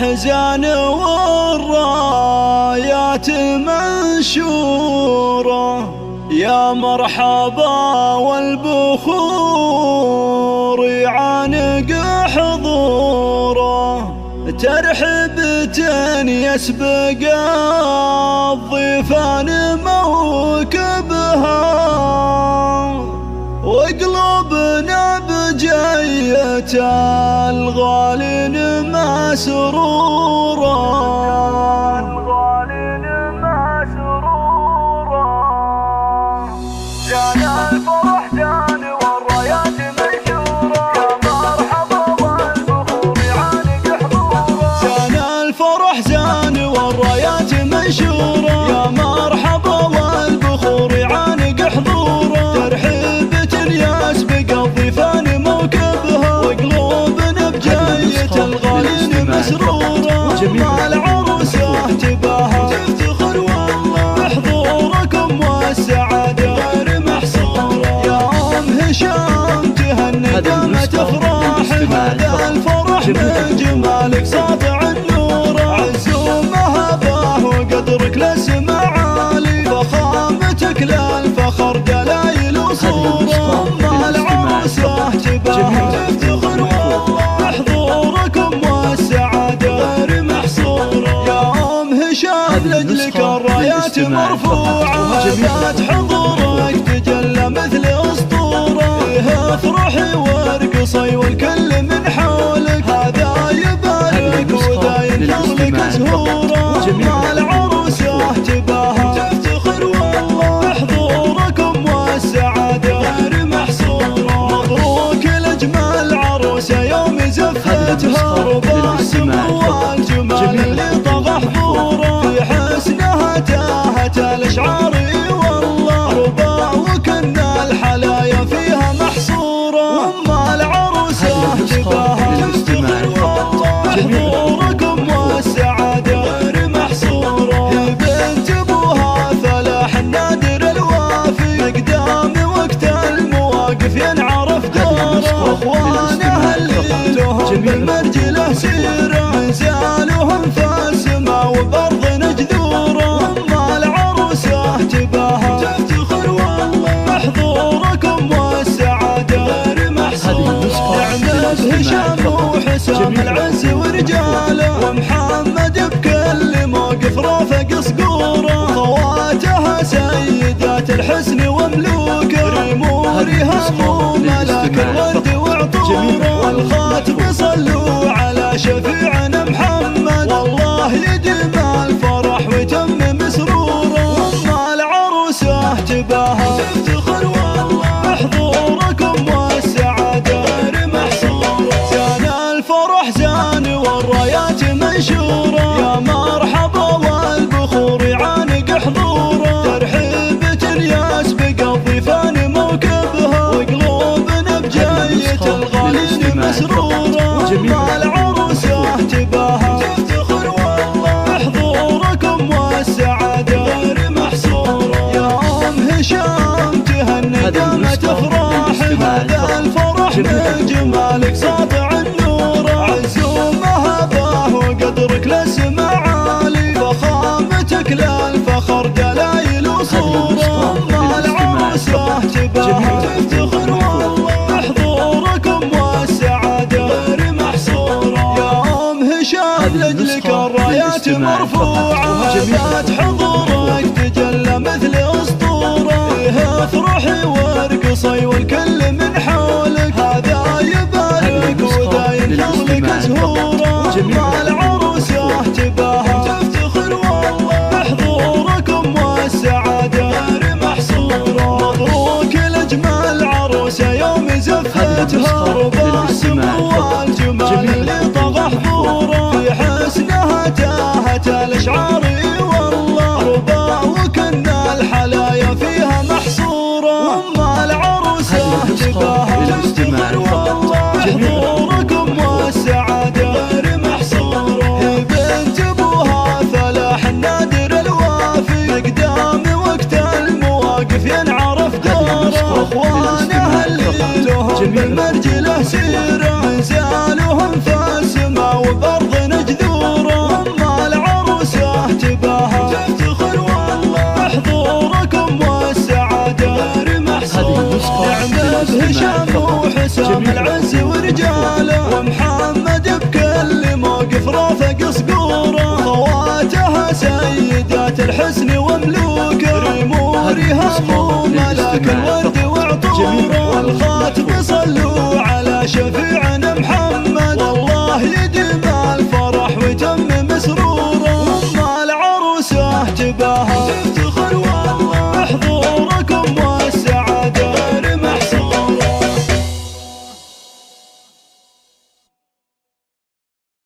الأحزان والرايات منشورة، يا مرحبا والبخور يعانق حضوره، ترحبة يسبق الضيفان موكبها، وقلوبنا بجية الغالين مسرورة. جان الفرح جان والرايات منشورة، يا مرحبا والبخور يعانق حضوره. جان الفرح جان والرايات منشورة، يا مرحبا والبخور يعانق حضوره، ترحيبة يسبق الضيفان موكبها، وقلوبنا بجية الغالين مسرورة. مع العروسة تباهى تفتخر والله بحضوركم والسعادة غير محصورة، يا أم هشام تهني دامت أفراحها، هذا الفرح من جمالك ساطع النور، عز ومهبه وقدرك لسمع عالي، فخامتك للفخر دلايل وصورة. مع العروسة تباهى تفتخر والله بحضوركم والسعادة غير محصورة، يا أم هشام لجلك الرايات مرفوعة، ذات حضورك تجلى مثل أسطورة، فيها افرحي وارقصي والكل من حولك، هذا يبارك وذا ينثر لك زهورة. مع العروسة تباهى تفتخر والله بحضوركم والسعادة غير محصورة، مبروك لأجمل عروسة يوم زفتها، ربع السمو والجمال اللي طغى حضوره، في حسنها تاهت الأشعار والله، رباع وكن الحلايا فيها محصورة. مع العروسة تباهى تفتخر والله بحضوركم والسعادة غير محصورة، هي بنت ابوها فلاح النادر الوافي، مقدام وقت المواقف ينعرف دوره، اخوانها اللي لهم بالمرجله سيره، انزالهم في السما وبارضنا جذوره. مع العروسه تباهى تفتخر والله بحضوركم والسعاده غير محصوره، نعمة هشام وحسام العز ورجاله، ومحمد بكل موقف رافق صقوره، خواتها سيدات الحسن وملوكه، رمورها مو ملاك الورد وعطوره، والخاتم صلوا على شفيعنا محمد، والله يديم الفرح ويتمم سروره. مع العروسه تباهى تفتخر والله بحضوركم والسعاده غير محصوره، زان الفرح زان والرايات منشوره، يا مرحبا والبخور يعانق حضوره، ترحيبة يسبق الضيفان موكبها، وقلوبنا بجية الغالين مسرورة. مع العروسة تباهى تفتخر والله بحضوركم والسعادة غير محصورة، يا أم هشام تهني دامت أفراحها، هذا الفرح من جمالك ساطع النور، عز ومهبه وقدرك لسمع عالي، فخامتك للفخر دلايل وصورة. مع العروسة تباهى تفتخر والله بحضوركم والسعادة غير محصورة، يا أم هشام لجلك الرايات مرفوعة، ذات حضورك تجلى مثل أسطورة، فيها افرحي وارقصي والكل من حولك، هذا يبارك وذا ينثر لك زهورة. مع العروسة تباهى تفتخر والله بحضوركم والسعادة غير محصورة، مبروك لأجمل عروسة يوم زفتها، ربع السمو والجمال اللي طغى حضوره، في حسنها تاهت الأشعار والله، رباع وكن الحلايا فيها محصورة. مع العروسة تباهى تفتخر والله بحضوركم والسعادة غير محصورة، هشام وحسام العز ورجاله، ومحمد بكل موقف رافق صقوره، خواتها سيدات الحسن وملوكه، ريم وريهام وملاك الورد وعطوره، الخاتم